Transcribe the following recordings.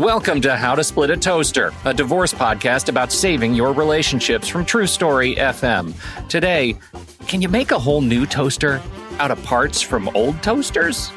Welcome to How to Split a Toaster, a divorce podcast about saving your relationships from True Story FM. Today, can you make a whole new toaster out of parts from old toasters?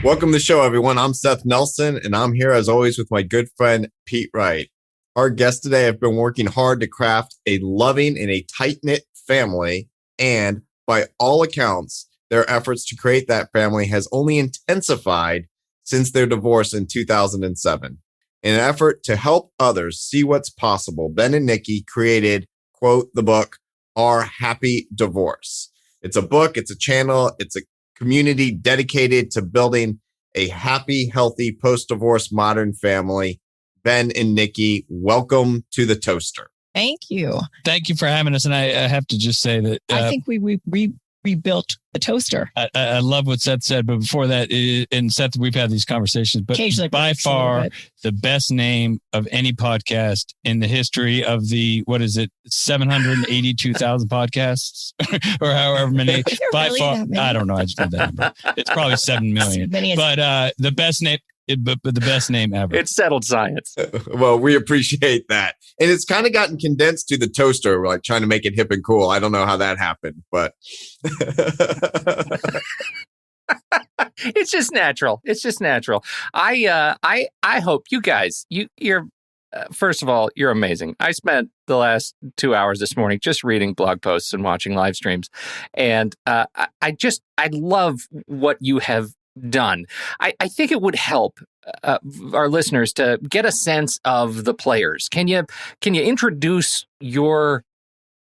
Welcome to the show, everyone. I'm Seth Nelson, and I'm here as always with my good friend, Pete Wright. Our guests today have been working hard to craft a loving and a tight-knit family, and by all accounts, their efforts to create that family has only intensified since their divorce in 2007. In an effort to help others see what's possible, Ben and Nikki created, quote, the book, Our Happy Divorce. It's a book, it's a channel, it's a community dedicated to building a happy, healthy, post-divorce modern family. Ben and Nikki, welcome to the Toaster. Thank you. Thank you for having us. And I have to just say that I think we rebuilt the toaster. I love what Seth said, but before that, and Seth, we've had these conversations, but by far the best name of any podcast in the history of the, 782,000 podcasts or however many. By really far, I don't know. I just did that number. It's probably 7 million. But the best name. But the best name ever. It's settled science. Well, we appreciate that. And it's kind of gotten condensed to the toaster. We're like trying to make it hip and cool. I don't know how that happened, but it's just natural. It's just natural. I hope you guys, you're first of all, you're amazing. I spent the last 2 hours this morning just reading blog posts and watching live streams. And I love what you have done. I think it would help our listeners to get a sense of the players. Can you introduce your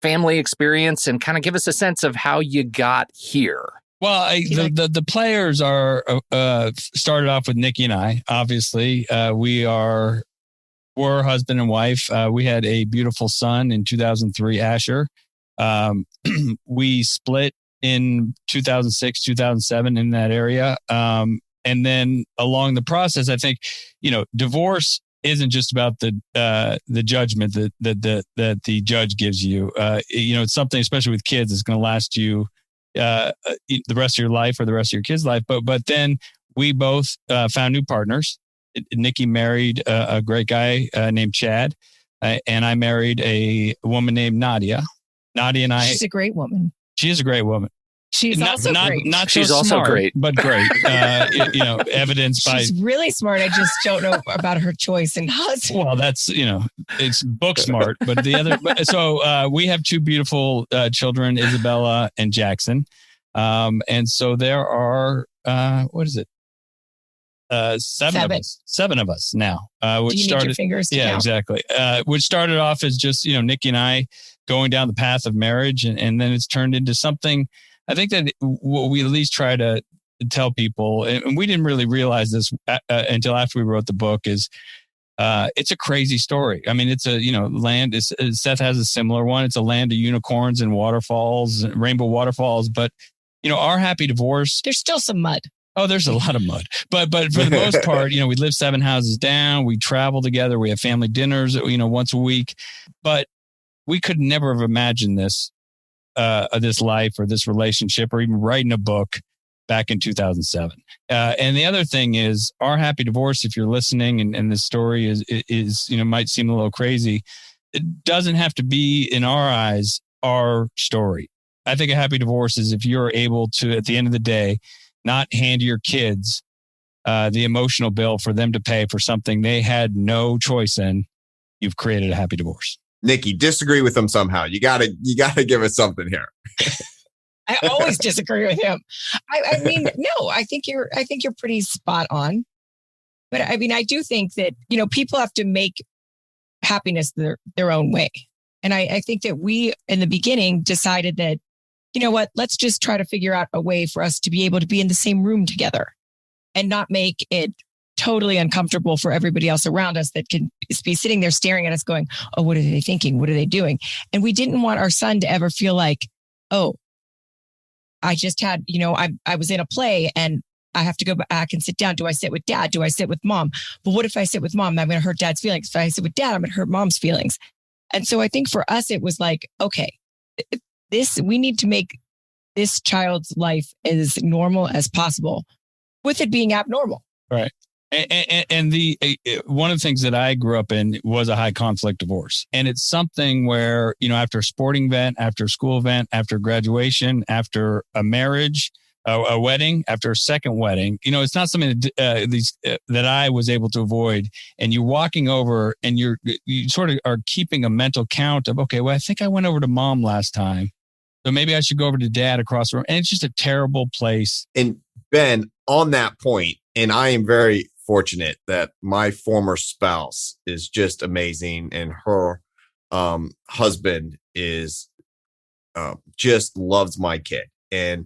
family experience and kind of give us a sense of how you got here? Well, the players are started off with Nikki and I. Obviously, we're husband and wife. We had a beautiful son in 2003, Asher. We split in 2006, 2007 in that area. And then along the process, I think, divorce isn't just about the judgment that the judge gives you. It's something, especially with kids, that's going to last you the rest of your life or the rest of your kids' life. But then we both found new partners. Nikki married a great guy named Chad, and I married a woman named Nadia. Nadia and I. She's a great woman. She is a great woman. She's also great. Not She's so also smart, great, but great. Evidenced by. She's really smart. I just don't know about her choice in husband. Well, that's it's book smart. But the other. So we have two beautiful children, Isabella and Jackson, and so there are seven of us now. Which Do you started need your fingers to count? Exactly. Which started off as just Nikki and I going down the path of marriage, and then it's turned into something. I think that what we at least try to tell people, and we didn't really realize this until after we wrote the book, is it's a crazy story. I mean, it's a land. Seth has a similar one. It's a land of unicorns and waterfalls, rainbow waterfalls. But our happy divorce. There's still some mud. Oh, there's a lot of mud, but for the most part, we live 7 houses down. We travel together. We have family dinners, once a week. But we could never have imagined this life or this relationship or even writing a book back in 2007. And the other thing is Our Happy Divorce. If you're listening and the story is might seem a little crazy, it doesn't have to be, in our eyes, our story. I think a happy divorce is if you're able to, at the end of the day, not hand your kids the emotional bill for them to pay for something they had no choice in. You've created a happy divorce. Nikki, disagree with him somehow. You gotta give us something here. I always disagree with him. I mean, no, I think you're pretty spot on. But I mean, I do think that, people have to make happiness their own way. And I think that we, in the beginning, decided that, let's just try to figure out a way for us to be able to be in the same room together and not make it totally uncomfortable for everybody else around us that can be sitting there staring at us going, oh, what are they thinking? What are they doing? And we didn't want our son to ever feel like, oh, I just had, I was in a play and I have to go back and sit down. Do I sit with dad? Do I sit with mom? But what if I sit with mom? I'm going to hurt dad's feelings. If I sit with dad, I'm going to hurt mom's feelings. And so I think for us, it was like, okay, we need to make this child's life as normal as possible with it being abnormal. Right. And the one of the things that I grew up in was a high conflict divorce. And it's something where, after a sporting event, after a school event, after graduation, after a marriage, a wedding, after a second wedding, it's not something that I was able to avoid. And you're walking over and you sort of are keeping a mental count of, okay, well, I think I went over to mom last time, so maybe I should go over to dad across the room. And it's just a terrible place. And Ben, on that point, and I am very fortunate that my former spouse is just amazing, and her husband is just loves my kid. And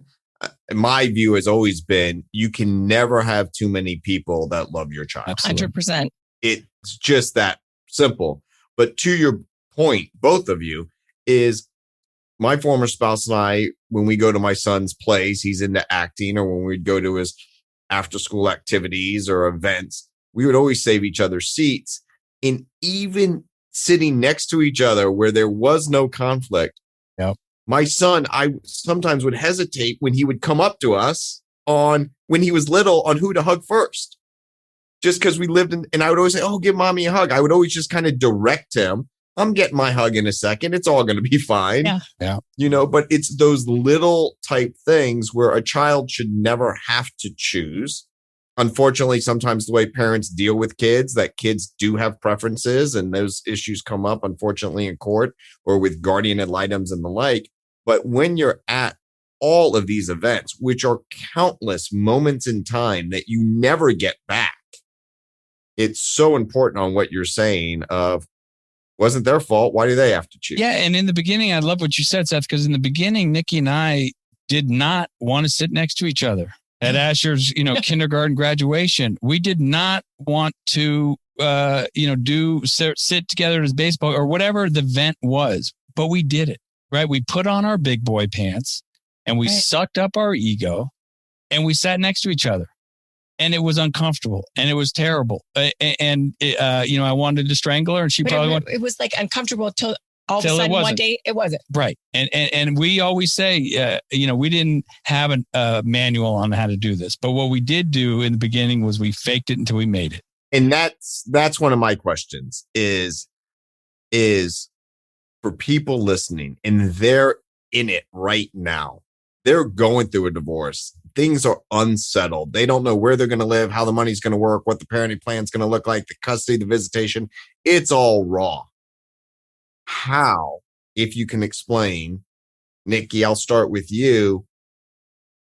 my view has always been, you can never have too many people that love your child. 100%. It's just that simple. But to your point, both of you, is my former spouse and I, when we go to my son's place, he's into acting, or when we'd go to his after school activities or events, we would always save each other seats. And even sitting next to each other where there was no conflict, my son, I sometimes would hesitate when he would come up to us when he was little, on who to hug first. Just because we lived and I would always say, oh, give mommy a hug. I would always just kind of direct him. I'm getting my hug in a second. It's all going to be fine. Yeah. But it's those little type things where a child should never have to choose. Unfortunately, sometimes the way parents deal with kids, that kids do have preferences, and those issues come up, unfortunately, in court or with guardian ad litems and the like. But when you're at all of these events, which are countless moments in time that you never get back, it's so important on what you're saying of, wasn't their fault. Why do they have to choose? Yeah. And in the beginning, I love what you said, Seth, because in the beginning, Nikki and I did not want to sit next to each other at Asher's, kindergarten graduation. We did not want to, sit together as baseball or whatever the event was, but we did it, right? We put on our big boy pants and we sucked up our ego and we sat next to each other. And it was uncomfortable and it was terrible. I wanted to strangle her, and she probably wanted. It was like uncomfortable till all of a sudden one day it wasn't. Right. And we always say, we didn't have a manual on how to do this. But what we did do in the beginning was we faked it until we made it. And that's one of my questions is for people listening, and they're in it right now. They're going through a divorce. Things are unsettled. They don't know where they're going to live, how the money's going to work, what the parenting plan is going to look like, the custody, the visitation. It's all raw. How, if you can explain, Nikki, I'll start with you,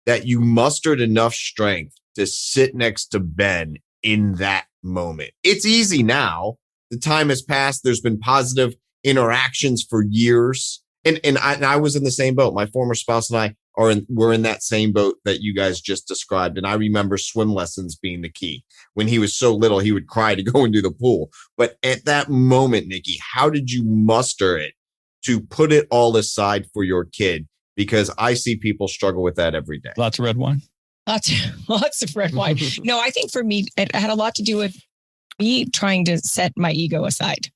that you mustered enough strength to sit next to Ben in that moment. It's easy now. The time has passed. There's been positive interactions for years. And I was in the same boat. My former spouse and I were in that same boat that you guys just described. And I remember swim lessons being the key. When he was so little, he would cry to go into the pool. But at that moment, Nikki, how did you muster it to put it all aside for your kid? Because I see people struggle with that every day. Lots of red wine. Lots of red wine. No, I think for me, it had a lot to do with me trying to set my ego aside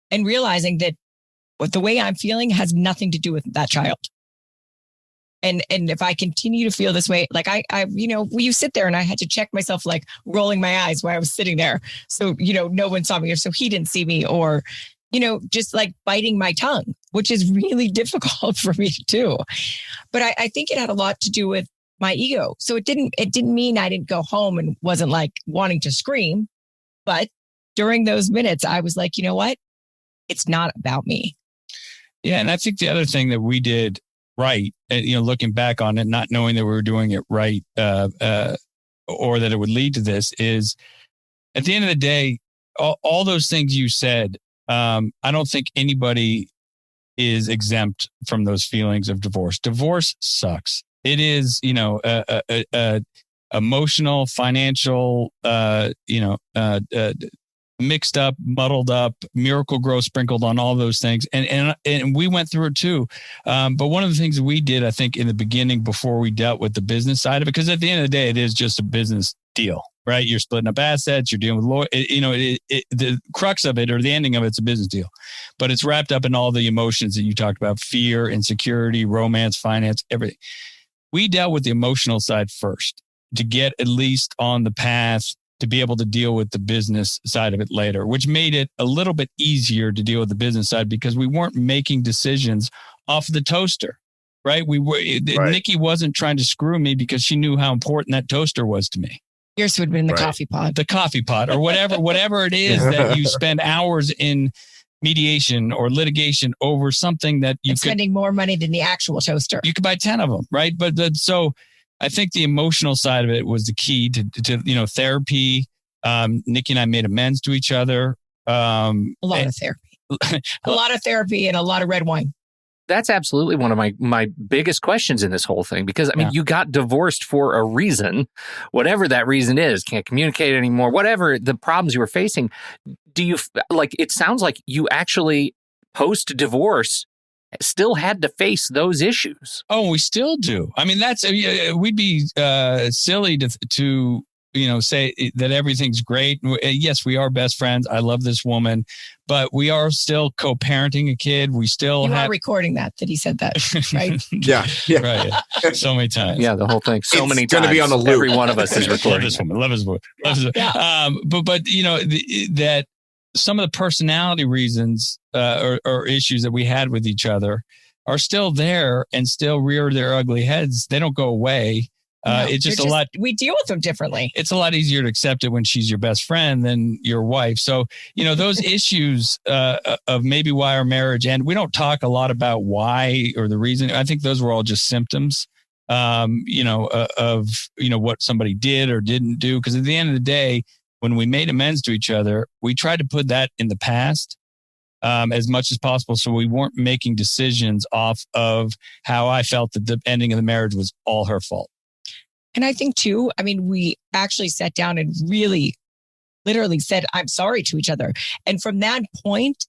and realizing that what the way I'm feeling has nothing to do with that child. And if I continue to feel this way, like you sit there and I had to check myself, like rolling my eyes while I was sitting there. So, no one saw me, or so he didn't see me, or, just like biting my tongue, which is really difficult for me to do. But I think it had a lot to do with my ego. So it didn't mean I didn't go home and wasn't like wanting to scream. But during those minutes, I was like, you know what? It's not about me. Yeah. And I think the other thing that we did right, looking back on it, not knowing that we were doing it right, or that it would lead to this, is at the end of the day, all those things you said, I don't think anybody is exempt from those feelings of divorce. Divorce sucks. It is, emotional, financial, mixed up, muddled up, Miracle Grow sprinkled on all those things. And we went through it too. But one of the things that we did, I think, in the beginning before we dealt with the business side of it, because at the end of the day, it is just a business deal, right? You're splitting up assets, you're dealing with the crux of it or the ending of it's a business deal, but it's wrapped up in all the emotions that you talked about: fear, insecurity, romance, finance, everything. We dealt with the emotional side first to get at least on the path to be able to deal with the business side of it later, which made it a little bit easier to deal with the business side because we weren't making decisions off of the toaster, right? Nikki wasn't trying to screw me because she knew how important that toaster was to me. Yours would have been the coffee pot or whatever it is that you spend hours in mediation or litigation over something that you spending more money than the actual toaster. You could buy 10 of them, right? So I think the emotional side of it was the key to therapy. Nikki and I made amends to each other. A lot of therapy and a lot of red wine. That's absolutely one of my biggest questions in this whole thing, because you got divorced for a reason, whatever that reason is, can't communicate anymore, whatever the problems you were facing. Do you it sounds like you actually post divorce still had to face those issues? Oh, we still do. I mean, we'd be silly to say that everything's great. Yes, we are best friends. I love this woman, but we are still co-parenting a kid. We still are recording that he said that, right? yeah. Right. So many times. Yeah, the whole thing. So many times. It's going to be on the loop. Every one of us is recording. Love this woman. Yeah. But that some of the personality reasons or issues that we had with each other are still there and still rear their ugly heads. They don't go away. It's just a lot. We deal with them differently. It's a lot easier to accept it when she's your best friend than your wife. So, those issues of maybe why our marriage ended, we don't talk a lot about why or the reason. I think those were all just symptoms, of what somebody did or didn't do. Because at the end of the day, when we made amends to each other, we tried to put that in the past as much as possible. So we weren't making decisions off of how I felt that the ending of the marriage was all her fault. And I think too, we actually sat down and really literally said, I'm sorry to each other. And from that point,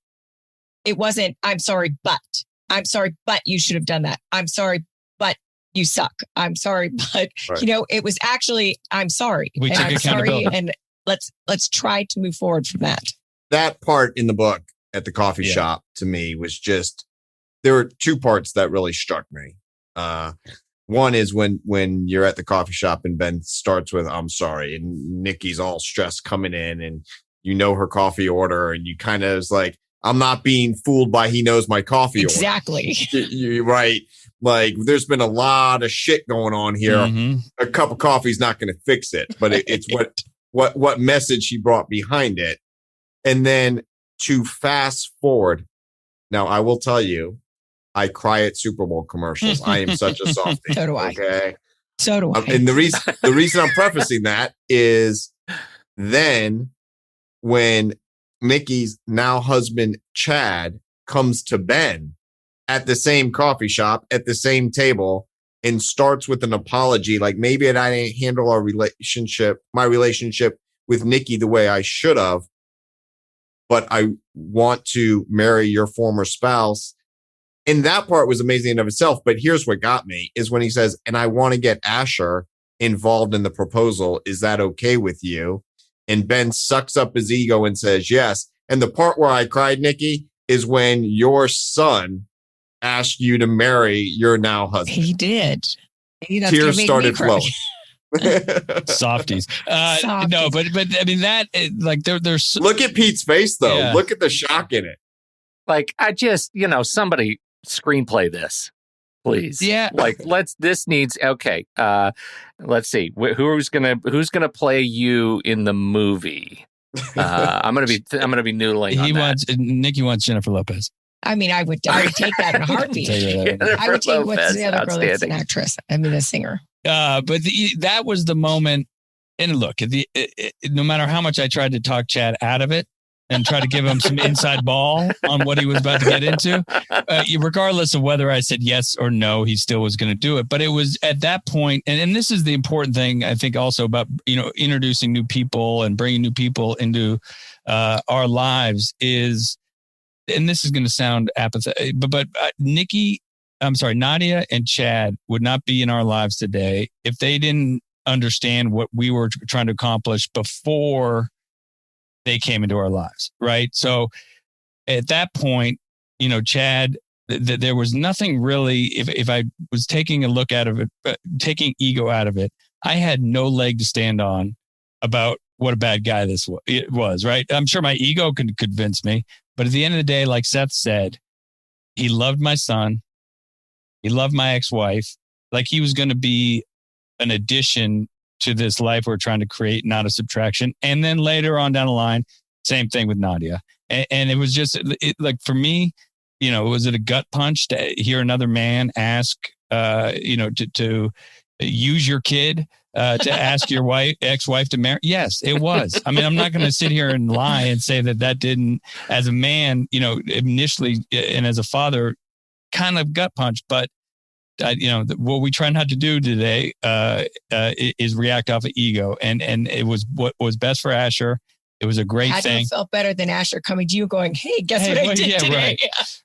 it wasn't, I'm sorry, but you should have done that. I'm sorry, but you suck. I'm sorry, but it was actually, I'm sorry. We took accountability. Sorry, and let's try to move forward from that. That part in the book at the coffee shop to me was just, there were two parts that really struck me. One is when you're at the coffee shop and Ben starts with, I'm sorry, and Nikki's all stressed coming in and her coffee order, and you kind of is like, I'm not being fooled by he knows my coffee order. Exactly. You're right. Like, there's been a lot of shit going on here. Mm-hmm. A cup of coffee is not going to fix it, but it's what message he brought behind it. And then to fast forward, now I will tell you, I cry at Super Bowl commercials. I am such a softie. So do I. Okay. So do I. And the reason I'm prefacing that is then when Nikki's now husband, Chad, comes to Ben at the same coffee shop, at the same table, and starts with an apology. Like, maybe I didn't handle my relationship with Nikki the way I should have, but I want to marry your former spouse. And that part was amazing in of itself. But here's what got me is when he says, and I want to get Asher involved in the proposal. Is that okay with you? And Ben sucks up his ego and says, yes. And the part where I cried, Nikki, is when your son asked you to marry your now husband. He did. Tears started flowing. Softies. No, but I mean, that like there's. Look at Pete's face, though. Yeah. Look at the shock in it. Like, I just, somebody screenplay this, please. Yeah. Like, this needs, okay. Let's see. Who's gonna play you in the movie? I'm gonna be noodling. Nikki wants Jennifer Lopez. I would take that in a heartbeat. I would take what's the other girl that's an actress. A singer. But that was the moment. And look, no matter how much I tried to talk Chad out of it, and try to give him some inside ball on what he was about to get into. Regardless of whether I said yes or no, he still was going to do it. But it was at that point, and this is the important thing, I think, also about, introducing new people and bringing new people into our lives is, and this is going to sound apathetic, but Nadia and Chad would not be in our lives today if they didn't understand what we were trying to accomplish before they came into our lives. Right. So at that point, Chad, there was nothing really, if I was taking a look out of it, taking ego out of it, I had no leg to stand on about what a bad guy this was. Right. I'm sure my ego could convince me, but at the end of the day, like Seth said, he loved my son. He loved my ex-wife. Like he was going to be an addition to this life we're trying to create, not a subtraction. And then later on down the line, same thing with Nadia. And it was just like, for me, was it a gut punch to hear another man ask, to use your kid, to ask your ex-wife to marry? Yes, it was. I mean, I'm not going to sit here and lie and say that didn't, as a man, initially, and as a father, kind of gut punch, but what we try not to do today is react off of ego, and it was what was best for Asher. It was a great thing. It felt better than Asher coming to you going, "Hey, guess what I did today?"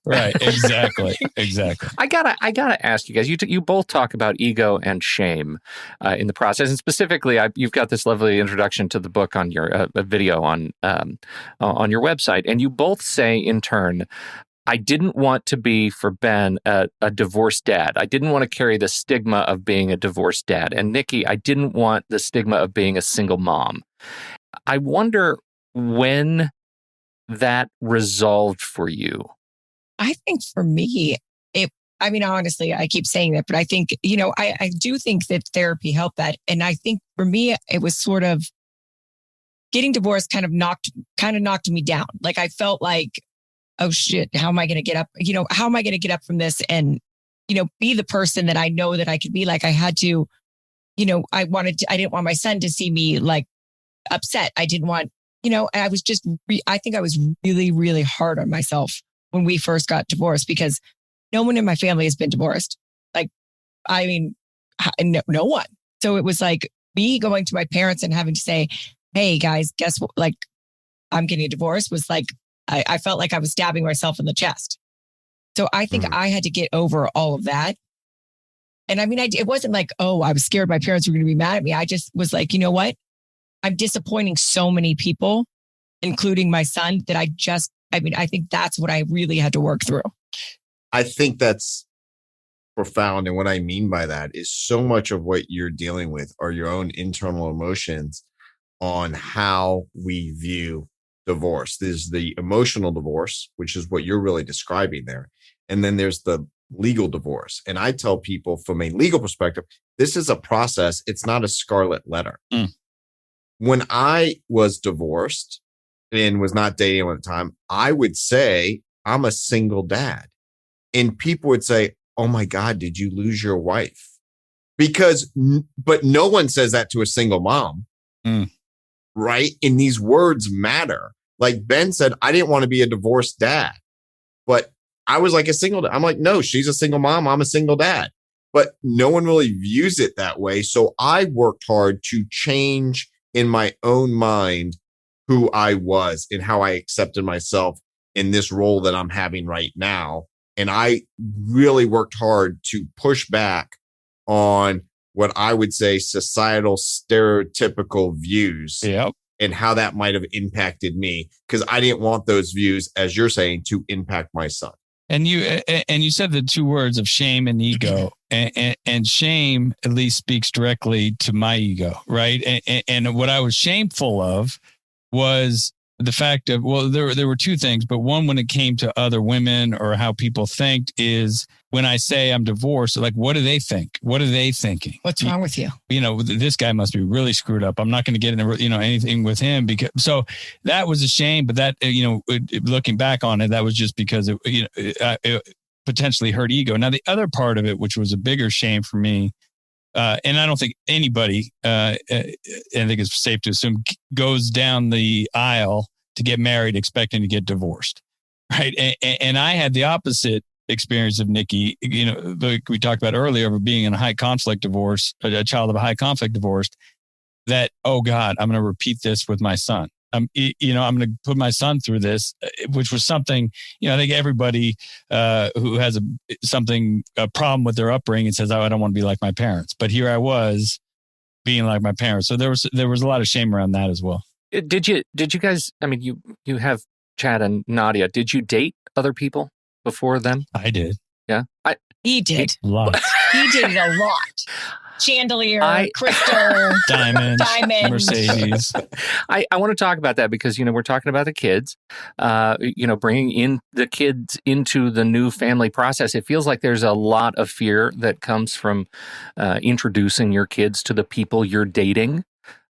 Right, exactly. I gotta ask you guys. You both talk about ego and shame in the process, and specifically, you've got this lovely introduction to the book on your video on your website, and you both say in turn, I didn't want to be, for Ben, a divorced dad. I didn't want to carry the stigma of being a divorced dad. And Nikki, I didn't want the stigma of being a single mom. I wonder when that resolved for you. I think for me, honestly, I keep saying that, but I think, I do think that therapy helped that. And I think for me, it was sort of getting divorced kind of knocked me down. Like I felt like, oh shit, how am I going to get up? How am I going to get up from this and, be the person that I know that I could be? Like I had to, I didn't want my son to see me like upset. I didn't want, I was just, I think I was really, really hard on myself when we first got divorced because no one in my family has been divorced. Like, no one. So it was like me going to my parents and having to say, hey guys, guess what? Like I'm getting a divorce was like, I felt like I was stabbing myself in the chest. So I think I had to get over all of that. And it wasn't like, oh, I was scared my parents were going to be mad at me. I just was like, you know what? I'm disappointing so many people, including my son, that I think that's what I really had to work through. I think that's profound. And what I mean by that is so much of what you're dealing with are your own internal emotions on how we view divorce. There's the emotional divorce, which is what you're really describing there. And then there's the legal divorce. And I tell people from a legal perspective, this is a process. It's not a scarlet letter. When I was divorced and was not dating at the time, I would say, I'm a single dad. And people would say, oh my God, did you lose your wife? But no one says that to a single mom. Right? And these words matter. Like Ben said, I didn't want to be a divorced dad, but I was like a single dad. I'm like, no, she's a single mom. I'm a single dad, but no one really views it that way. So I worked hard to change in my own mind who I was and how I accepted myself in this role that I'm having right now. And I really worked hard to push back on what I would say societal stereotypical views. Yep. And how that might have impacted me, because I didn't want those views, as you're saying, to impact my son. And you said the two words of shame and ego, and shame at least speaks directly to my ego, right? And what I was shameful of was the fact of, well, there were two things, but one, when it came to other women or how people think, is when I say I'm divorced, like, what do they think? What are they thinking? What's wrong with you? This guy must be really screwed up. I'm not going to get into, anything with him so that was a shame. But that, looking back on it, that was just because it potentially hurt ego. Now, the other part of it, which was a bigger shame for me, and I don't think anybody, I think it's safe to assume, goes down the aisle to get married expecting to get divorced, right? And I had the opposite experience of Nikki, like we talked about earlier, of being in a high conflict divorce, a child of a high conflict divorce, that, oh God, I'm going to repeat this with my son. I'm going to put my son through this, which was something, I think everybody who has a problem with their upbringing says, oh, I don't want to be like my parents. But here I was being like my parents. So there was a lot of shame around that as well. Did you guys, I mean, you have Chad and Nadia. Did you date other people before them? I did. Yeah. He did. Lots. He did it a lot. Chandelier, crystal, diamond, Mercedes. I want to talk about that because, we're talking about the kids, bringing in the kids into the new family process. It feels like there's a lot of fear that comes from introducing your kids to the people you're dating.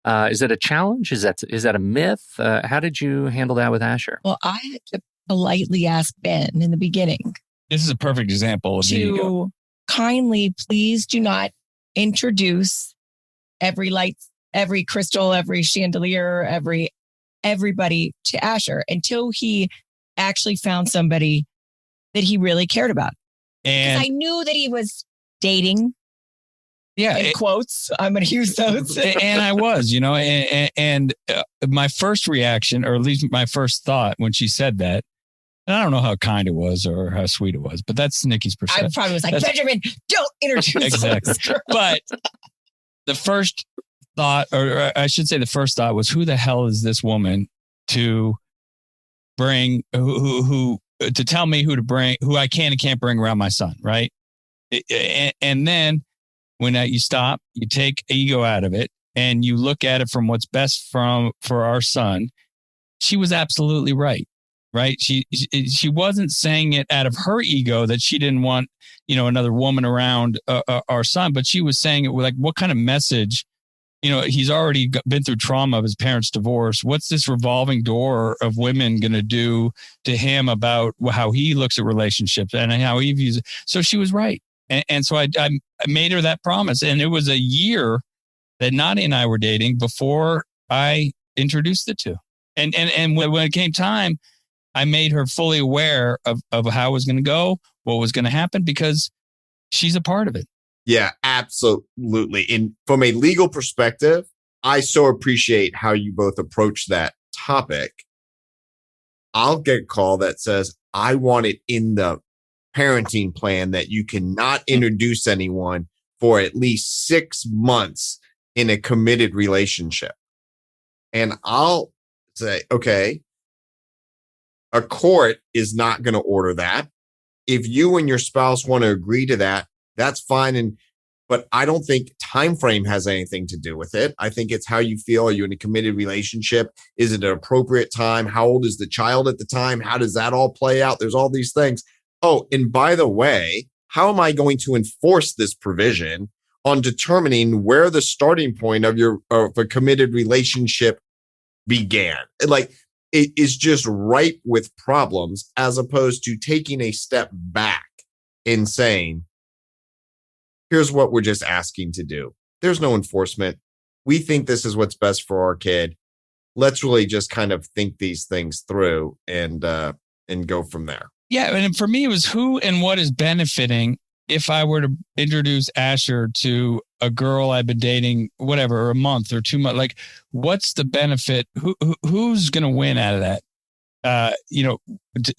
Is that a challenge? Is that a myth? How did you handle that with Asher? Well, I had to politely ask Ben in the beginning. This is a perfect example of to kindly please do not introduce every light, every crystal, every chandelier, everybody to Asher until he actually found somebody that he really cared about. And I knew that he was dating. Yeah, in quotes, I'm going to use those. And I was, and my first reaction, or at least my first thought when she said that, and I don't know how kind it was or how sweet it was, but that's Nikki's perception. I probably was like, Benjamin, don't introduce exactly. But the first thought, or I should say the first thought was, who the hell is this woman to bring, who to tell me who to bring, who I can and can't bring around my son, right? And then when you stop, you take ego out of it and you look at it from what's best for our son, she was absolutely right. Right. She wasn't saying it out of her ego that she didn't want, another woman around our son, but she was saying it with like, what kind of message, he's already been through trauma of his parents' divorce. What's this revolving door of women going to do to him about how he looks at relationships and how he views it? So she was right. And so I made her that promise. And it was a year that Nadia and I were dating before I introduced the two. And when it came time, I made her fully aware of how it was going to go, what was going to happen, because she's a part of it. Yeah, absolutely. And from a legal perspective, I so appreciate how you both approach that topic. I'll get a call that says, I want it in the parenting plan that you cannot introduce anyone for at least 6 months in a committed relationship. And I'll say, okay, a court is not going to order that. If you and your spouse want to agree to that, that's fine. But I don't think time frame has anything to do with it. I think it's how you feel. Are you in a committed relationship? Is it an appropriate time? How old is the child at the time? How does that all play out? There's all these things. Oh, and by the way, how am I going to enforce this provision on determining where the starting point of a committed relationship began? Like, it is just ripe with problems, as opposed to taking a step back and saying, here's what we're just asking to do. There's no enforcement. We think this is what's best for our kid. Let's really just kind of think these things through and go from there. Yeah. And for me, it was who and what is benefiting if I were to introduce Asher to a girl I've been dating, whatever, a month or 2 months. Like, what's the benefit? Who's going to win out of that?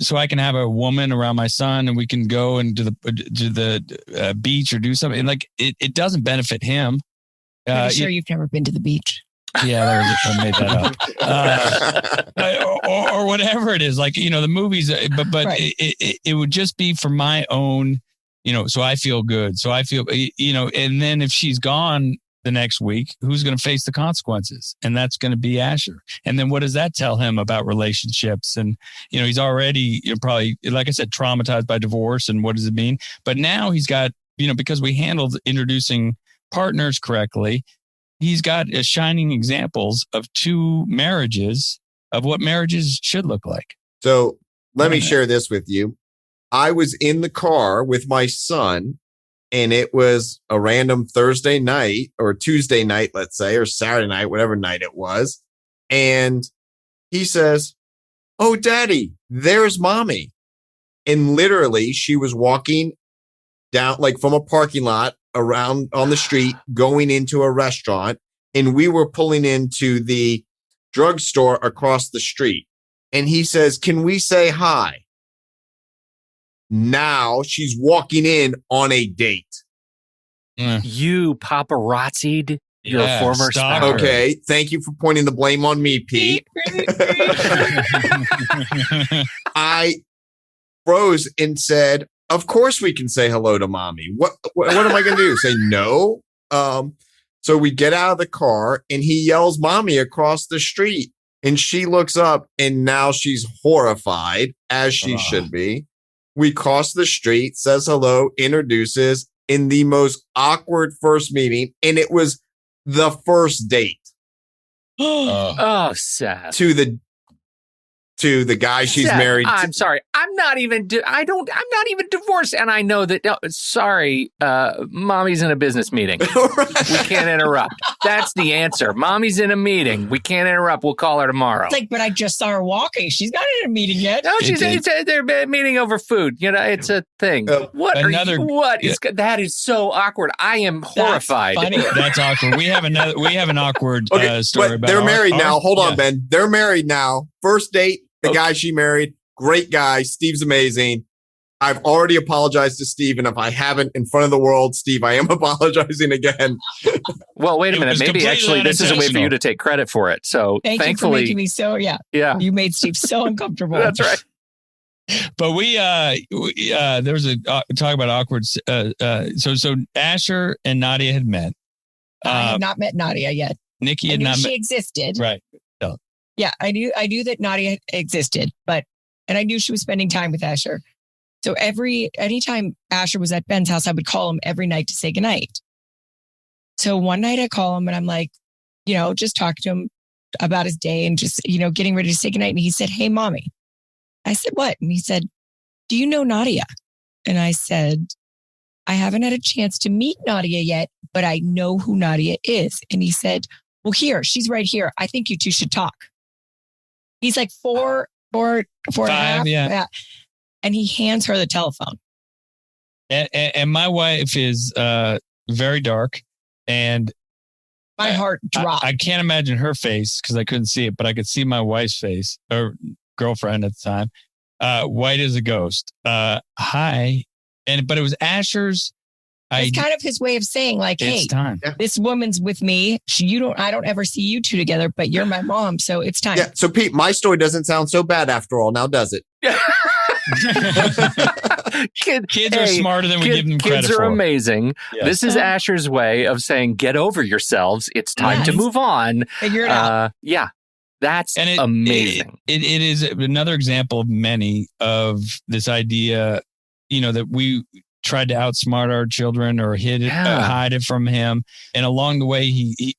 So I can have a woman around my son and we can go and to the beach or do something. And like, it doesn't benefit him. I'm sure you've never been to the beach. Yeah, I made that up. Or whatever it is, like, the movies, but right. it would just be for my own, so I feel good. So I feel, and then if she's gone the next week, who's going to face the consequences? And that's going to be Asher. And then what does that tell him about relationships? And, he's already probably, like I said, traumatized by divorce. And what does it mean? But now he's got, because we handled introducing partners correctly, he's got shining examples of 2 marriages of what marriages should look like. So let me share this with you. I was in the car with my son, and it was a random Thursday night or Tuesday night, let's say, or Saturday night, whatever night it was. And he says, "Oh, Daddy, there's Mommy." And literally, she was walking down like from a parking lot around on the street, going into a restaurant, and we were pulling into the drugstore across the street. And he says, "Can we say hi?" Now she's walking in on a date. You paparazzi'd your former stalker. spouse. Okay, thank you for pointing the blame on me, Pete. I froze and said, "Of course we can say hello to Mommy. What am I going to do? Say no?" So we get out of the car and he yells Mommy across the street. And she looks up and now she's horrified, as she should be. We cross the street, says hello, introduces, in the most awkward first meeting. And it was the first date Oh, Seth. to the guy she's Seth, married to. I'm sorry. I'm not even divorced. And I know that, sorry, Mommy's in a business meeting. We can't interrupt. That's the answer. Mommy's in a meeting. We can't interrupt. We'll call her tomorrow. It's like, but I just saw her walking. She's not in a meeting yet. No, they're meeting over food. It's a thing. That is so awkward. I am horrified. That's funny. That's awkward. We have an awkward story but about they're married now. Hold on, yeah. Ben. They're married now. First date, the guy she married, great guy. Steve's amazing. I've already apologized to Steve, and if I haven't in front of the world, Steve, I am apologizing again. Well, wait a minute. Maybe actually this is a way for you to take credit for it. So Thank thankfully, you for making me so, yeah, you made Steve so uncomfortable. That's right. But there was a talk about awkward. So Asher and Nadia had met. I have not met Nadia yet. Nikki I had knew not she met. existed. Right. Yeah, I knew that Nadia existed, and I knew she was spending time with Asher. So anytime Asher was at Ben's house, I would call him every night to say goodnight. So one night I call him and I'm like, just talking to him about his day and just, getting ready to say goodnight. And he said, "Hey, Mommy." I said, "What?" And he said, "Do you know Nadia?" And I said, "I haven't had a chance to meet Nadia yet, but I know who Nadia is." And he said, "Well, she's right here. I think you two should talk." He's like four and a half. Yeah. And he hands her the telephone. And my wife is very dark, and my heart dropped. I can't imagine her face because I couldn't see it, but I could see my wife's face, or girlfriend at the time, white as a ghost. Hi, but it was Asher's. It's kind of his way of saying, like, "Hey, time. This woman's with me. I don't ever see you two together, but you're my mom, so it's time." Yeah. So Pete, my story doesn't sound so bad after all. Now does it? Kids are smarter than we give them credit for. Kids are amazing. Yes. This is Asher's way of saying, "Get over yourselves. It's time to move on." Figure it out. Yeah. That's amazing. It is another example of many of this idea, that we tried to outsmart our children or hide it from him. And along the way, he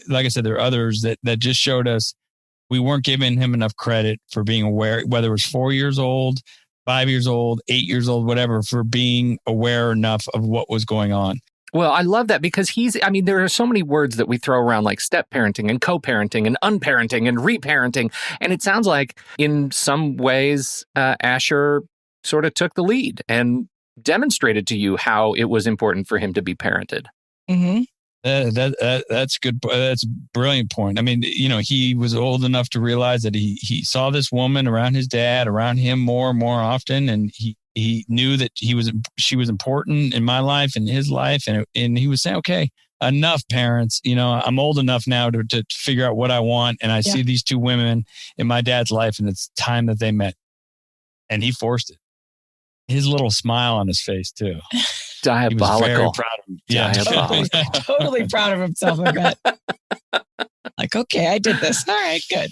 like I said, there are others that just showed us we weren't giving him enough credit for being aware, whether it was 4 years old, 5 years old, 8 years old, whatever, for being aware enough of what was going on. Well, I love that because there are so many words that we throw around like step-parenting and co-parenting and unparenting and reparenting. And it sounds like in some ways, Asher sort of took the lead and demonstrated to you how it was important for him to be parented. Mm-hmm. That's good. That's a brilliant point. I mean, he was old enough to realize that he saw this woman around his dad, around him more and more often. And he knew that she was important in my life and his life. And he was saying, "Okay, enough, parents. I'm old enough now to figure out what I want. And I see these two women in my dad's life, and it's time that they met." And he forced it. His little smile on his face too. Diabolical. He was very proud of him. Yeah, totally proud of himself. I bet. Like, okay, I did this. All right, good.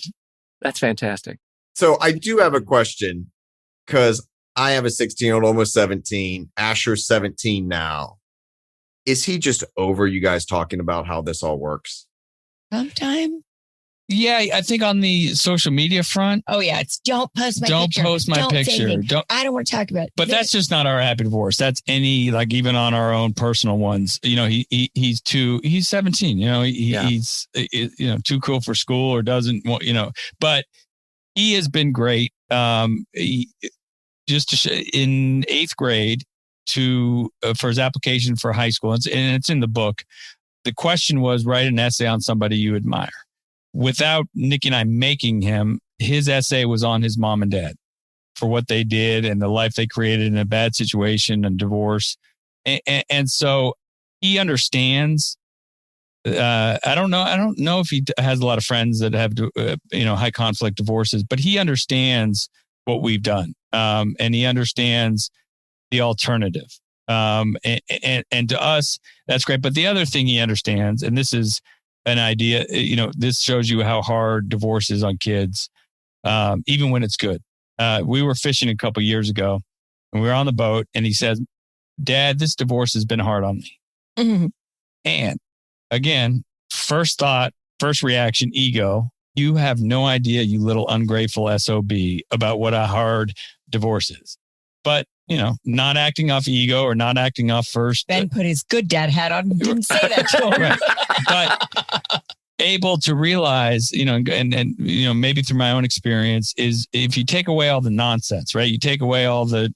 That's fantastic. So I do have a question because I have a 16-year-old, almost 17. Asher's 17 now. Is he just over you guys talking about how this all works? Sometime. Yeah, I think on the social media front. Oh yeah, it's don't post my don't picture. Post my don't picture. I don't want to talk about it. But that's just not our happy divorce. That's even on our own personal ones. He's 17. He's too cool for school or doesn't want. But he has been great. In 8th grade for his application for high school, and it's in the book. The question was, write an essay on somebody you admire. Without Nikki and I making him, his essay was on his mom and dad for what they did and the life they created in a bad situation and divorce. And so he understands. I don't know if he has a lot of friends that have, high conflict divorces, but he understands what we've done. And he understands the alternative. And to us, that's great. But the other thing he understands, and this is an idea, this shows you how hard divorce is on kids, even when it's good. We were fishing a couple years ago and we were on the boat and he says, Dad, this divorce has been hard on me. Mm-hmm. And again, first thought, first reaction, ego. You have no idea, you little ungrateful SOB, about what a hard divorce is. But, not acting off ego or not acting off first. Ben put his good dad hat on and didn't say that to him. Right. But able to realize, and maybe through my own experience, is if you take away all the nonsense, right? You take away all the,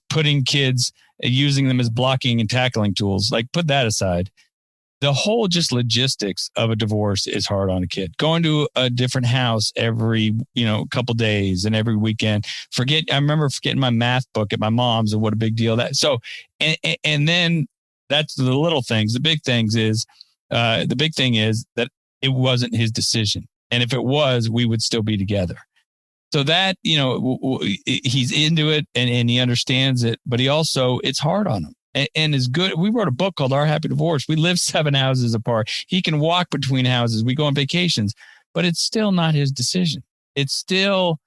putting kids, using them as blocking and tackling tools, like put that aside. The whole just logistics of a divorce is hard on a kid. Going to a different house every, couple days and every weekend. I remember forgetting my math book at my mom's and what a big deal that. So, and then that's the little things. The big thing is that it wasn't his decision. And if it was, we would still be together. So that, he's into it and he understands it, but it's hard on him. And is good. We wrote a book called Our Happy Divorce. We live 7 houses apart. He can walk between houses. We go on vacations, but it's still not his decision. It's still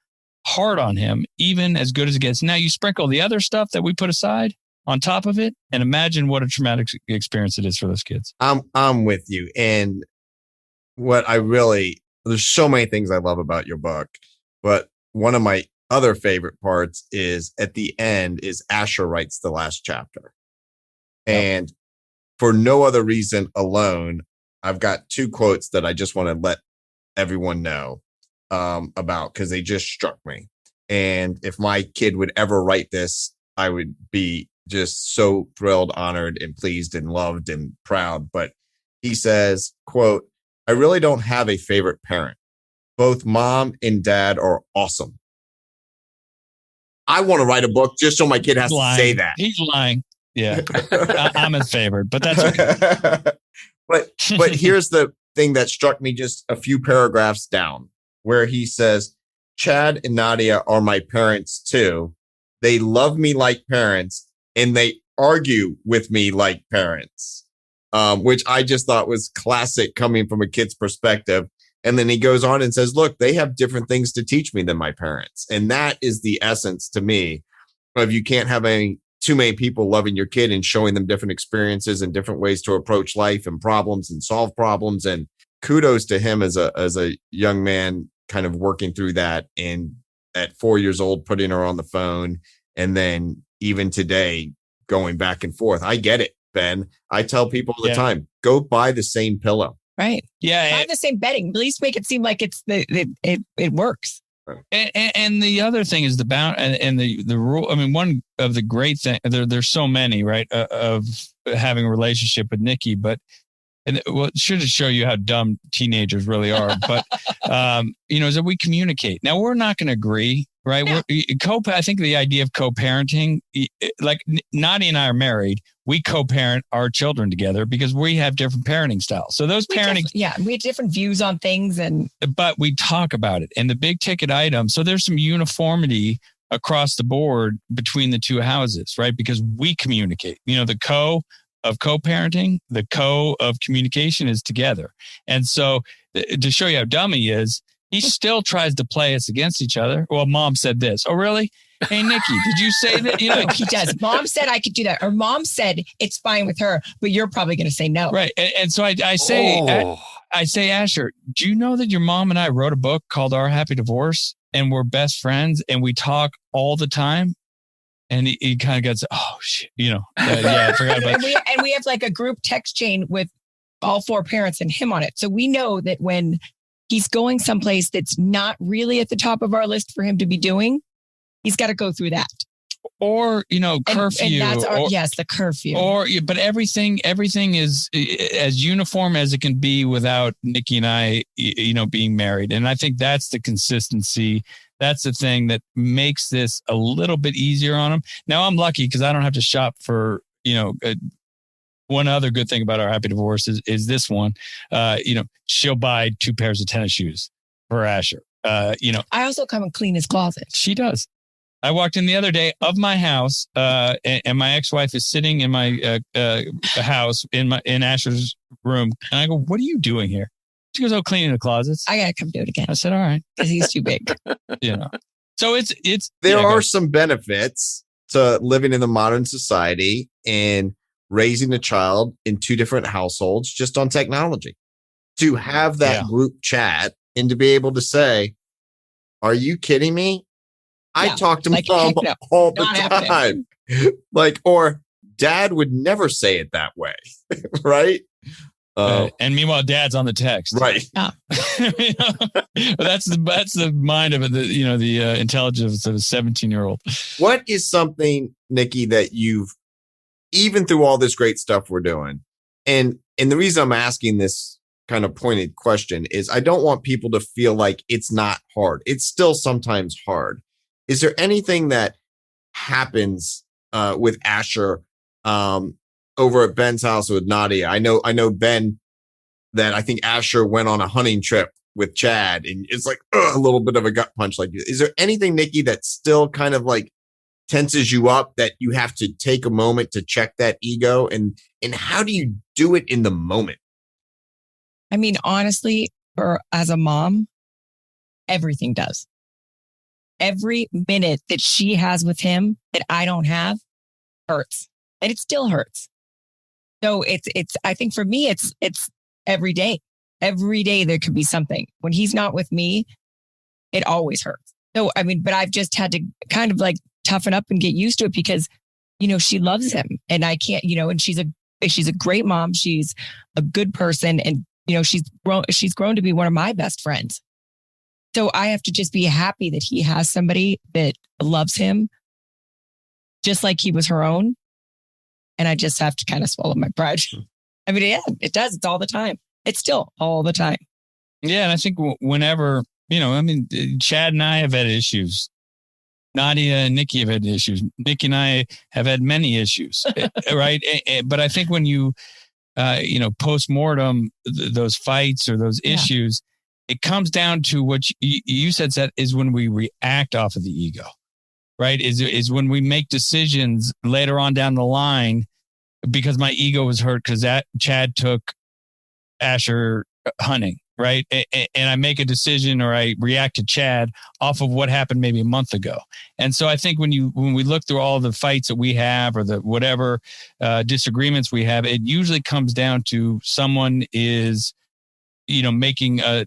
hard on him, even as good as it gets. Now you sprinkle the other stuff that we put aside on top of it, and imagine what a traumatic experience it is for those kids. I'm with you. And there's so many things I love about your book, but one of my other favorite parts is at the end is Asher writes the last chapter. And for no other reason alone, I've got 2 quotes that I just want to let everyone know about because they just struck me. And if my kid would ever write this, I would be just so thrilled, honored, and pleased and loved and proud. But he says, quote, I really don't have a favorite parent. Both mom and dad are awesome. I want to write a book just so my kid has to say that. He's lying. Yeah, I'm his favorite, but that's okay. But here's the thing that struck me just a few paragraphs down, where he says, Chad and Nadia are my parents too. They love me like parents and they argue with me like parents, which I just thought was classic coming from a kid's perspective. And then he goes on and says, look, they have different things to teach me than my parents. And that is the essence to me of you can't have too many people loving your kid and showing them different experiences and different ways to approach life and problems and solve problems. And kudos to him as a young man kind of working through that. And at 4 years old, putting her on the phone. And then even today, going back and forth. I get it, Ben. I tell people all the time, go buy the same pillow. Right. Yeah. Buy the same bedding. At least make it seem like it works. And the other thing is the bound and the rule. I mean, one of the great things, there's so many, right, of having a relationship with Nikki, but it should show you how dumb teenagers really are. But, is that we communicate. Now, we're not going to agree, right? No. I think the idea of co-parenting, like Nadia and I are married. We co-parent our children together because we have different parenting styles. So those parenting... we have different views on things. But we talk about it. And the big ticket item, so there's some uniformity across the board between the two houses, right? Because we communicate. The of co-parenting, the of communication is together. And so to show you how dumb he is, he still tries to play us against each other. Well, mom said this. Oh, really? Hey, Nikki, did you say that? He does. Mom said I could do that. Or mom said it's fine with her, but you're probably going to say no. Right. And so I say, Asher, do you know that your mom and I wrote a book called Our Happy Divorce and we're best friends and we talk all the time? And he kind of gets, oh, shit, I forgot about it. And we have like a group text chain with all 4 parents and him on it. So we know that when he's going someplace that's not really at the top of our list for him to be doing. He's got to go through that. Or, curfew. And that's the curfew. But everything is as uniform as it can be without Nikki and I, being married. And I think that's the consistency. That's the thing that makes this a little bit easier on him. Now I'm lucky because I don't have to shop for, one other good thing about our happy divorce is this one, she'll buy 2 pairs of tennis shoes for Asher. I also come and clean his closet. She does. I walked in the other day of my house, and my ex-wife is sitting in my house in Asher's room, and I go, "What are you doing here?" She goes, "Oh, cleaning the closets." I gotta come do it again. I said, "All right," because he's too big. So it's there are some benefits to living in the modern society and raising a child in 2 different households just on technology. To have that group chat and to be able to say, "Are you kidding me? I talk to mom all the time." Or dad would never say it that way. Right. And meanwhile, dad's on the text. Right. Oh. That's the mind of it. The intelligence of a 17-year-old. What is something, Nikki, that you've, even through all this great stuff we're doing, and the reason I'm asking this kind of pointed question is I don't want people to feel like it's not hard. It's still sometimes hard. Is there anything that happens with Asher over at Ben's house with Nadia? I know Ben, that I think Asher went on a hunting trip with Chad, and it's like a little bit of a gut punch. Like, is there anything, Nikki, that still kind of like tenses you up, that you have to take a moment to check that ego, and how do you do it in the moment? I mean, honestly, as a mom, everything does. Every minute that she has with him that I don't have hurts, and it still hurts. So I think for me, it's every day. Every day there could be something. When he's not with me, it always hurts. So, I mean, but I've just had to kind of like toughen up and get used to it because, she loves him, and I can't, and she's a great mom. She's a good person, and, she's grown to be one of my best friends. So I have to just be happy that he has somebody that loves him just like he was her own. And I just have to kind of swallow my pride. I mean, yeah, it does. It's all the time. It's still all the time. Yeah. And I think whenever, Chad and I have had issues. Nadia and Nikki have had issues. Nikki and I have had many issues, right? But I think when you, post-mortem those fights or those issues, it comes down to what you said, Seth, is when we react off of the ego, right? Is when we make decisions later on down the line because my ego was hurt because that Chad took Asher hunting, right? And I make a decision or I react to Chad off of what happened maybe a month ago. And so I think when we look through all the fights that we have or the whatever disagreements we have, it usually comes down to someone is, making a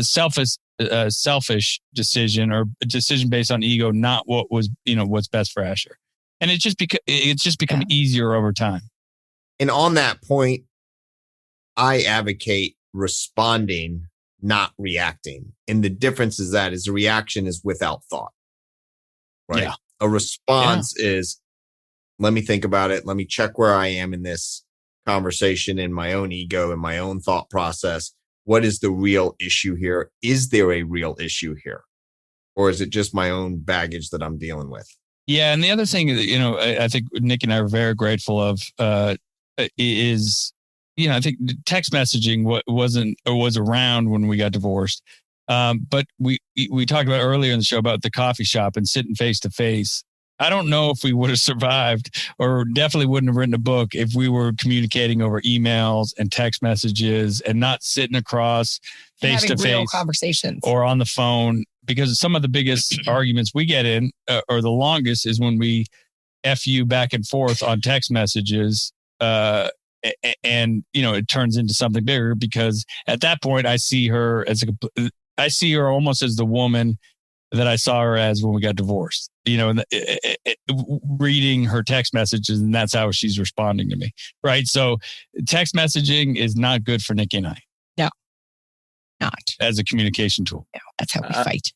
selfish decision or a decision based on ego, not what was, what's best for Asher. And it's just become easier over time. And on that point, I advocate responding, not reacting. And the difference is that the reaction is without thought, right? Yeah. A response is, let me think about it. Let me check where I am in this conversation, in my own ego, in my own thought process. What is the real issue here? Is there a real issue here? Or is it just my own baggage that I'm dealing with? Yeah. And the other thing, I think Nick and I are very grateful of is, I think text messaging was around when we got divorced. But we talked about earlier in the show about the coffee shop and sitting face to face. I don't know if we would have survived or definitely wouldn't have written a book if we were communicating over emails and text messages and not sitting across face to face conversations or on the phone, because some of the biggest arguments we get in or the longest is when we F you back and forth on text messages. And it turns into something bigger because at that point I see her almost as the woman that I saw her as when we got divorced, reading her text messages, and that's how she's responding to me. Right. So text messaging is not good for Nikki and I. not. as a communication tool. No, that's how we fight.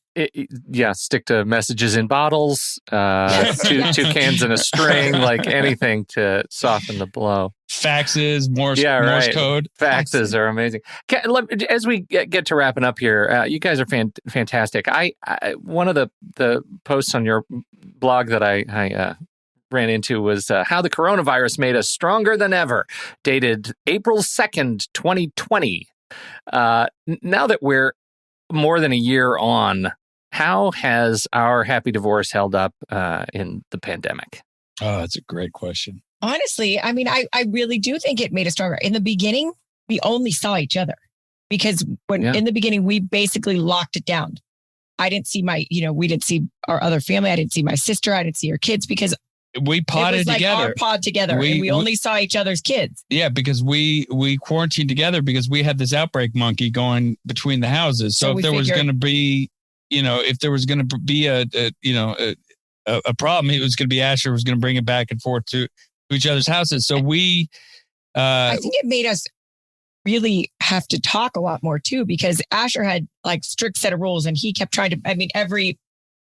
Stick to messages in bottles, two cans and a string, like anything to soften the blow. Faxes, Morse code. Faxes are amazing. As we get to wrapping up here, you guys are fantastic. I one of the posts on your blog that I ran into was how the coronavirus made us stronger than ever, dated April 2nd, 2020. Now that we're more than a year on, how has our happy divorce held up in the pandemic? Oh, that's a great question. Honestly, I mean, I really do think it made us stronger. In the beginning, we only saw each other because in the beginning, we basically locked it down. I didn't see we didn't see our other family. I didn't see my sister. I didn't see her kids because we podded together. Our pod together, and we only saw each other's kids. Yeah, because we quarantined together because we had this outbreak monkey going between the houses. So if there was going to be, if there was going to be a problem, it was going to be Asher was going to bring it back and forth to each other's houses. So I think it made us really have to talk a lot more too, because Asher had like strict set of rules and he kept trying to, every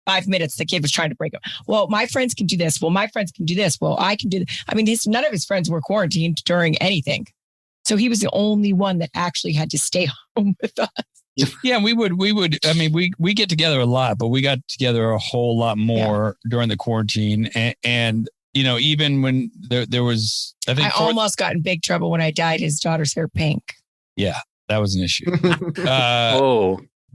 5 minutes, the kid was trying to break them. Well, my friends can do this. Well, my friends can do this. Well, I can do this. None of his friends were quarantined during anything. So he was the only one that actually had to stay home with us. Yeah, we would. We get together a lot, but we got together a whole lot more during the quarantine. And even when there was, I almost got in big trouble when I dyed his daughter's hair pink. Yeah, that was an issue.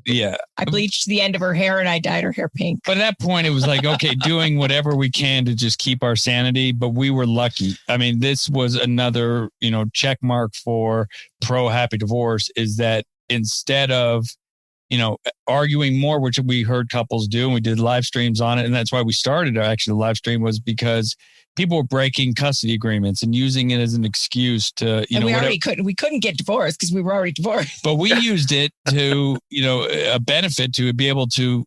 Yeah. I bleached the end of her hair and I dyed her hair pink. But at that point, it was like, okay, doing whatever we can to just keep our sanity. But we were lucky. I mean, this was another, check mark for pro happy divorce is that instead of, arguing more, which we heard couples do, and we did live streams on it. And that's why we started actually the live stream was because people were breaking custody agreements and using it as an excuse to, we couldn't get divorced because we were already divorced. But we used it to, a benefit to be able to,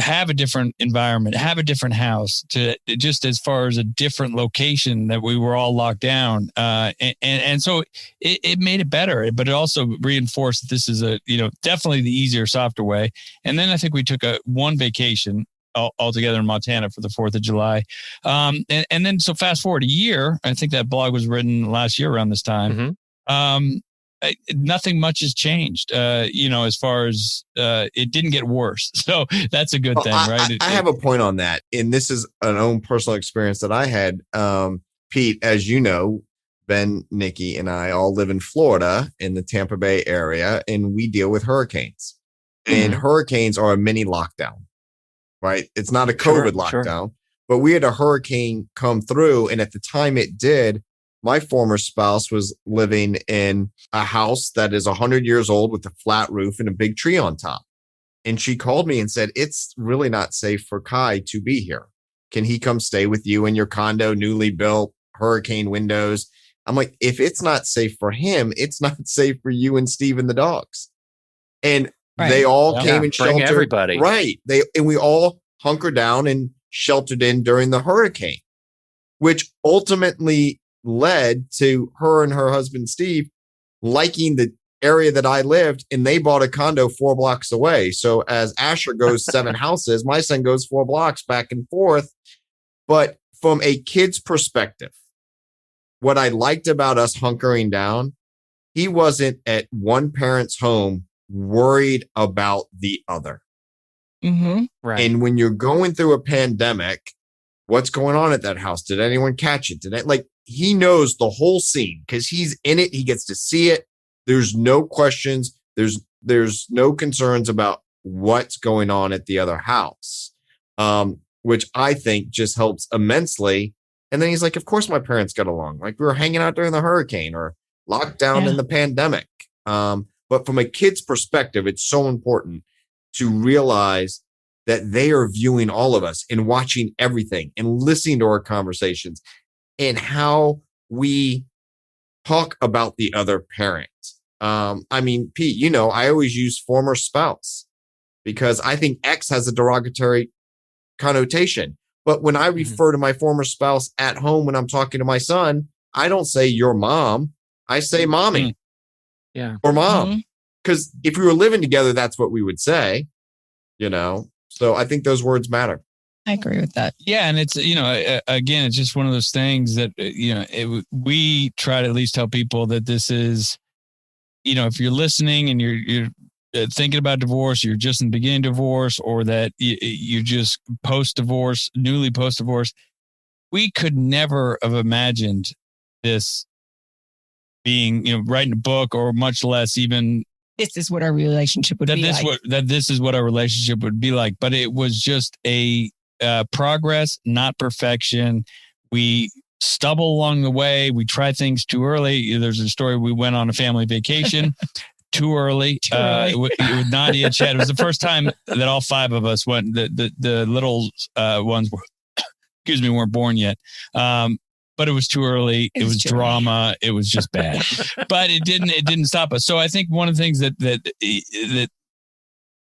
have a different environment, have a different house to just as far as a different location that we were all locked down. And so it made it better, but it also reinforced that this is definitely the easier, softer way. And then I think we took one vacation all together in Montana for the 4th of July. And then, so fast forward a year, I think that blog was written last year around this time. Mm-hmm. Nothing much has changed, as far as it didn't get worse. So that's a good thing, right? I have a point on that. And this is an own personal experience that I had. Pete, as you know, Ben, Nikki, and I all live in Florida in the Tampa Bay area, and we deal with hurricanes. Mm-hmm. And hurricanes are a mini lockdown, right? It's not a COVID lockdown, but we had a hurricane come through. And at the time it did, my former spouse was living in a house that is 100 years old with a flat roof and a big tree on top. And she called me and said, it's really not safe for Kai to be here. Can he come stay with you in your condo, newly built, hurricane windows? I'm like, if it's not safe for him, it's not safe for you and Steve and the dogs. And they all came and sheltered. Bring everybody. Right. And we all hunkered down and sheltered in during the hurricane, which ultimately led to her and her husband, Steve, liking the area that I lived, and they bought a condo 4 blocks away. So as Asher goes 7 houses, my son goes 4 blocks back and forth. But from a kid's perspective, what I liked about us hunkering down, he wasn't at one parent's home worried about the other. Mm-hmm. Right. And when you're going through a pandemic, what's going on at that house? Did anyone catch it? He knows the whole scene because he's in it. He gets to see it. There's no questions. There's no concerns about what's going on at the other house, which I think just helps immensely. And then he's like, of course my parents got along. Like we were hanging out during the hurricane or locked down in the pandemic. But from a kid's perspective, it's so important to realize that they are viewing all of us and watching everything and listening to our conversations and how we talk about the other parent. Pete, I always use former spouse because I think ex has a derogatory connotation. But when I refer to my former spouse at home, when I'm talking to my son, I don't say your mom. I say mommy. Yeah. Or mom. because if we were living together, that's what we would say, you know? So I think those words matter. I agree with that. Yeah. And it's, again, it's just one of those things that, we try to at least tell people that this is, if you're listening and you're thinking about divorce, you're just in the beginning of divorce, or that you just newly post-divorce, we could never have imagined this being, writing a book, or much less even this is what our relationship would be like. This is what our relationship would be like. But it was just a progress, not perfection. We stumble along the way. We try things too early. There's a story. We went on a family vacation too early. With Nadia and Chad. It was the first time that all five of us went. The little ones weren't born yet. But it was too early. It was drama. It was just bad. But it didn't stop us. So I think one of the things that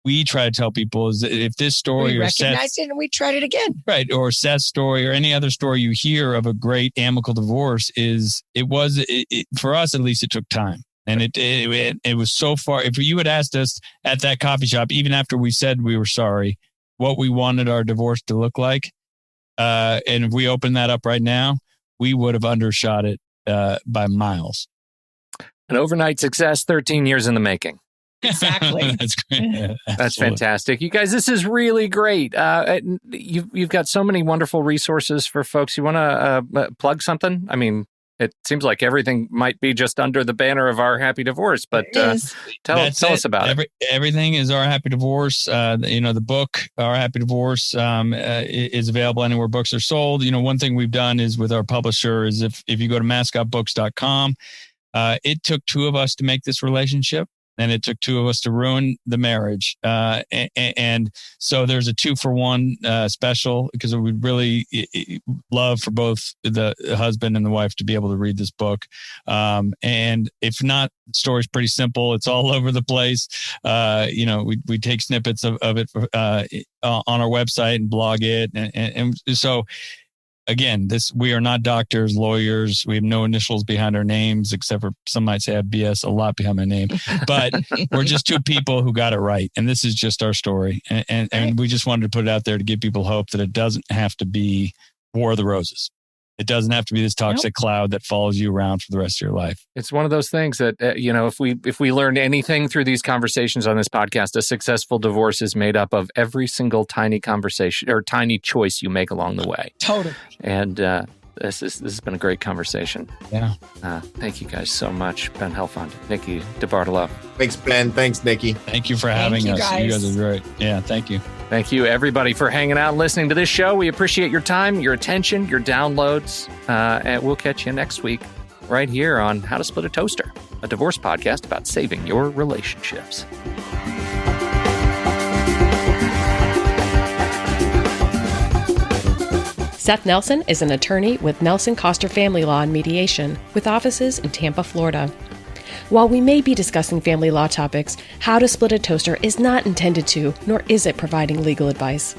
we try to tell people is that if this story we recognized it and we tried it again, right? Or Seth's story, or any other story you hear of a great amicable divorce, for us at least, it took time, and it was so far. If you had asked us at that coffee shop, even after we said we were sorry, what we wanted our divorce to look like, and if we opened that up right now, we would have undershot it by miles. An overnight success, 13 years in the making. Exactly. That's great. Yeah, that's fantastic. You guys, this is really great. You've got so many wonderful resources for folks. You want to plug something? I mean, it seems like everything might be just under the banner of Our Happy Divorce, but tell us about it. Everything is Our Happy Divorce. The book, Our Happy Divorce, is available anywhere books are sold. One thing we've done is with our publisher is if you go to mascotbooks.com, it took two of us to make this relationship. And it took two of us to ruin the marriage. And so there's a 2-for-1 special, because we'd really love for both the husband and the wife to be able to read this book. And if not, the story's pretty simple. It's all over the place. We take snippets of it on our website and blog it. And so, again, we are not doctors, lawyers. We have no initials behind our names, except for some might say I have BS a lot behind my name. But we're just two people who got it right. And this is just our story. And we just wanted to put it out there to give people hope that it doesn't have to be War of the Roses. It doesn't have to be this toxic cloud that follows you around for the rest of your life. It's one of those things that, if we learned anything through these conversations on this podcast, a successful divorce is made up of every single tiny conversation or tiny choice you make along the way. Totally. And this has been a great conversation. Yeah. Thank you guys so much. Ben Helfond, Nikki, DeBartolo. Thanks, Ben. Thanks, Nikki. Thank you for having us. You guys are great. Yeah, thank you. Thank you, everybody, for hanging out and listening to this show. We appreciate your time, your attention, your downloads. And we'll catch you next week right here on How to Split a Toaster, a divorce podcast about saving your relationships. Seth Nelson is an attorney with Nelson Coster Family Law and Mediation, with offices in Tampa, Florida. While we may be discussing family law topics, How to Split a Toaster is not intended to, nor is it providing legal advice.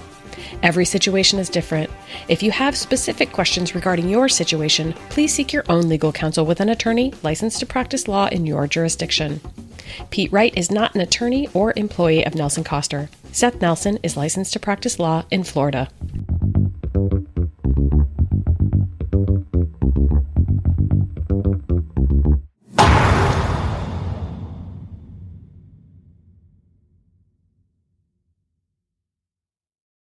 Every situation is different. If you have specific questions regarding your situation, please seek your own legal counsel with an attorney licensed to practice law in your jurisdiction. Pete Wright is not an attorney or employee of Nelson Coster. Seth Nelson is licensed to practice law in Florida.